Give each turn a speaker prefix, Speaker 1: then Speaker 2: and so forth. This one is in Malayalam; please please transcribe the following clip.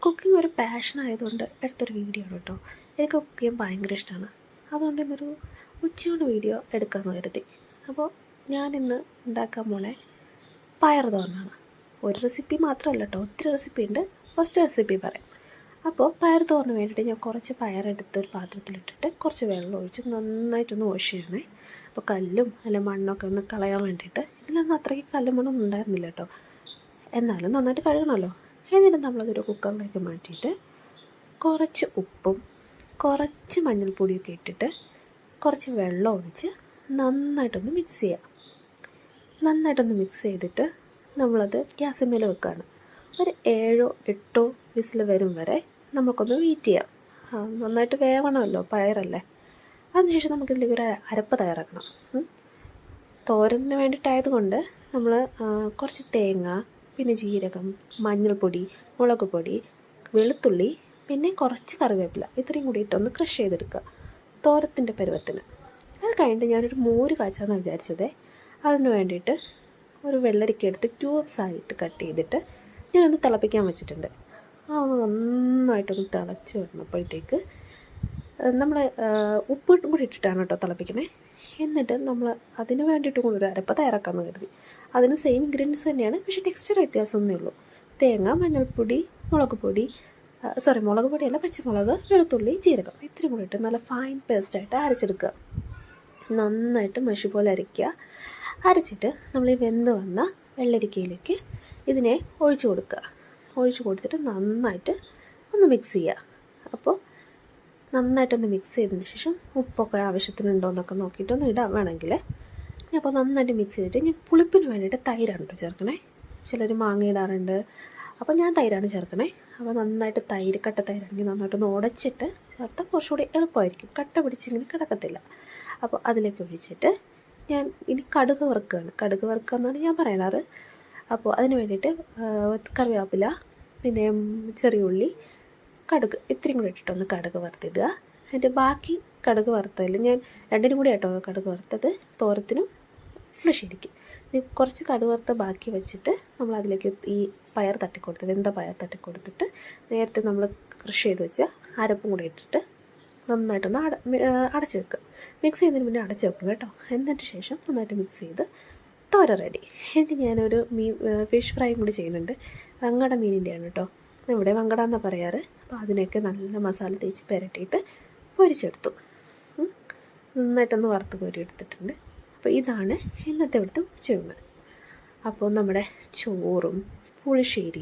Speaker 1: കുക്കിംഗ് ഒരു പാഷൻ ആയതുകൊണ്ട് എടുത്തൊരു വീഡിയോ ആണ് കേട്ടോ. എനിക്ക് കുക്ക് ചെയ്യാൻ ഭയങ്കര ഇഷ്ടമാണ്. അതുകൊണ്ട് ഇന്നൊരു ഉച്ചയൂണ് വീഡിയോ എടുക്കാമെന്ന് കരുതി. അപ്പോൾ ഞാനിന്ന് ഉണ്ടാക്കാൻ പോണേ പയർ തോരനാണ്. ഒരു റെസിപ്പി മാത്രമല്ല കേട്ടോ, ഒത്തിരി റെസിപ്പി ഉണ്ട്. ഫസ്റ്റ് റെസിപ്പി പറയാം. അപ്പോൾ പയർ തോരന് വേണ്ടിയിട്ട് ഞാൻ കുറച്ച് പയറെടുത്ത് ഒരു പാത്രത്തിലിട്ടിട്ട് കുറച്ച് വെള്ളം ഒഴിച്ച് നന്നായിട്ടൊന്ന് വാഷ് ചെയ്യണേ. അപ്പോൾ കല്ലും അല്ല മണ്ണൊക്കെ ഒന്ന് കളയാൻ വേണ്ടിയിട്ട്. ഇതിലൊന്നും അത്രയ്ക്ക് കല്ലും മണ്ണൊന്നും ഉണ്ടായിരുന്നില്ല കേട്ടോ, എന്നാലും നന്നായിട്ട് കഴുകണമല്ലോ. എന്നിട്ട് നമ്മളതൊരു കുക്കറിലേക്ക് മാറ്റിയിട്ട് കുറച്ച് ഉപ്പും കുറച്ച് മഞ്ഞൾപ്പൊടിയൊക്കെ ഇട്ടിട്ട് കുറച്ച് വെള്ളം ഒഴിച്ച് നന്നായിട്ടൊന്ന് മിക്സ് ചെയ്യാം. നന്നായിട്ടൊന്ന് മിക്സ് ചെയ്തിട്ട് നമ്മളത് ഗ്യാസിന്മേൽ വെക്കുകയാണ്. ഒരു 7-8 വിസിൽ വരും വരെ നമുക്കൊന്ന് വെയിറ്റ് ചെയ്യാം. നന്നായിട്ട് വേവണമല്ലോ, പയറല്ലേ. അതിനുശേഷം നമുക്കിതിലേക്ക് ഒരു അരപ്പ് തയ്യാറാക്കണം. തോരന് വേണ്ടിയിട്ടായതുകൊണ്ട് നമ്മൾ കുറച്ച് തേങ്ങ, പിന്നെ ജീരകം, മഞ്ഞൾപ്പൊടി, മുളക് പൊടി, വെളുത്തുള്ളി, പിന്നെ കുറച്ച് കറിവേപ്പില, ഇത്രയും കൂടി ഇട്ടൊന്ന് ക്രഷ് ചെയ്തെടുക്കുക തോരത്തിൻ്റെ പരുവത്തിന്. അത് കഴിഞ്ഞിട്ട് ഞാനൊരു മോര് കാച്ചാന്ന് വിചാരിച്ചത്. അതിന് വേണ്ടിയിട്ട് ഒരു വെള്ളരിക്ക എടുത്ത് ക്യൂബ്സ് ആയിട്ട് കട്ട് ചെയ്തിട്ട് ഞാനൊന്ന് തിളപ്പിക്കാൻ വെച്ചിട്ടുണ്ട്. അതൊന്ന് നന്നായിട്ടൊന്ന് തിളച്ച് വന്നപ്പോഴത്തേക്ക് നമ്മൾ ഉപ്പിട്ടും കൂടി ഇട്ടിട്ടാണ് കേട്ടോ തിളപ്പിക്കണേ. എന്നിട്ട് നമ്മൾ അതിന് വേണ്ടിയിട്ട് കൂടി ഒരു അരപ്പ് തയ്യാറാക്കാമെന്ന് കരുതി. അതിന് സെയിം ഇൻഗ്രീഡിയൻസ് തന്നെയാണ്, പക്ഷേ ടെക്സ്ചർ വ്യത്യാസമൊന്നേ ഉള്ളൂ. തേങ്ങ, മഞ്ഞൾപ്പൊടി, മുളക് പൊടിയല്ല, പച്ചമുളക്, വെളുത്തുള്ളി, ജീരകം, ഇത്രയും കൂടി ഇട്ട് നല്ല ഫൈൻ പേസ്റ്റായിട്ട് അരച്ചെടുക്കുക. നന്നായിട്ട് മഷി പോലെ അരയ്ക്കുക. അരച്ചിട്ട് നമ്മൾ ഈ വെന്ത് വന്ന വെള്ളരിക്കയിലേക്ക് ഇതിനെ ഒഴിച്ചു കൊടുക്കുക. ഒഴിച്ചു കൊടുത്തിട്ട് നന്നായിട്ട് ഒന്ന് മിക്സ് ചെയ്യുക. അപ്പോൾ നന്നായിട്ടൊന്ന് മിക്സ് ചെയ്തതിന് ശേഷം ഉപ്പൊക്കെ ആവശ്യത്തിനുണ്ടോ എന്നൊക്കെ നോക്കിയിട്ടൊന്ന് ഇടാൻ വേണമെങ്കിൽ. അപ്പോൾ നന്നായിട്ട് മിക്സ് ചെയ്തിട്ട് ഞാൻ പുളിപ്പിന് വേണ്ടിയിട്ട് തൈരാണ് കേട്ടോ ചേർക്കണേ. ചിലർ മാങ്ങ ഇടാറുണ്ട്, അപ്പോൾ ഞാൻ തൈരാണ് ചേർക്കണേ. അപ്പോൾ നന്നായിട്ട് കട്ട തൈരാണെങ്കിൽ നന്നായിട്ടൊന്ന് ഉടച്ചിട്ട് ചേർത്താൽ കുറച്ചുകൂടി എളുപ്പമായിരിക്കും, കട്ട പിടിച്ചിങ്ങനെ കിടക്കത്തില്ല. അപ്പോൾ അതിലേക്ക് ഒഴിച്ചിട്ട് ഞാൻ ഇനി കടുക് വറുക്കുകയാണ്. കടുക് വറുക്കുക എന്നാണ് ഞാൻ പറയാറ്. അപ്പോൾ അതിന് വേണ്ടിയിട്ട് കറിവേപ്പില, പിന്നെ ചെറിയ ഉള്ളി, കടുക്, ഇത്രയും കൂടി ഇട്ടിട്ടൊന്ന് കടുക് വറുത്തിടുക. അതിൻ്റെ ബാക്കി കടുക് വറുത്തതിൽ ഞാൻ രണ്ടിനും കൂടി ആയിട്ടോ കടുക് വറുത്തത്, തോരത്തിനും പുളിശ്ശേരിക്ക്. കുറച്ച് കടുക് വറുത്ത ബാക്കി വെച്ചിട്ട് നമ്മൾ അതിലേക്ക് ഈ പയർ തട്ടിക്കൊടുത്ത്, വെന്ത പയർ തട്ടിക്കൊടുത്തിട്ട് നേരത്തെ നമ്മൾ ക്രഷ് ചെയ്ത് വെച്ച അരപ്പും കൂടി ഇട്ടിട്ട് നന്നായിട്ടൊന്ന് അടച്ച് വെക്കുക. മിക്സ് ചെയ്യുന്നതിന് മുന്നേ അടച്ച് വെക്കും കേട്ടോ. എന്നിട്ട് ശേഷം നന്നായിട്ട് മിക്സ് ചെയ്ത് തോര റെഡി. എന്നിട്ട് ഞാനൊരു ഫിഷ് ഫ്രൈയും കൂടി ചെയ്യുന്നുണ്ട്. വങ്കട മീനിൻ്റെയാണ് കേട്ടോ, ഇവിടെ വങ്കട എന്നാണ് പറയാറ്. അപ്പോൾ അതിനൊക്കെ നല്ല മസാല തേച്ച് പുരട്ടിയിട്ട് പൊരിച്ചെടുത്തു. നന്നായിട്ടൊന്ന് വറുത്ത് കോരി എടുത്തിട്ടുണ്ട്. അപ്പോൾ ഇതാണ് ഇന്നത്തെ ഇവിടുത്തെ ഉച്ചയൂണ്. അപ്പോൾ നമ്മുടെ ചോറും പുളിശ്ശേരി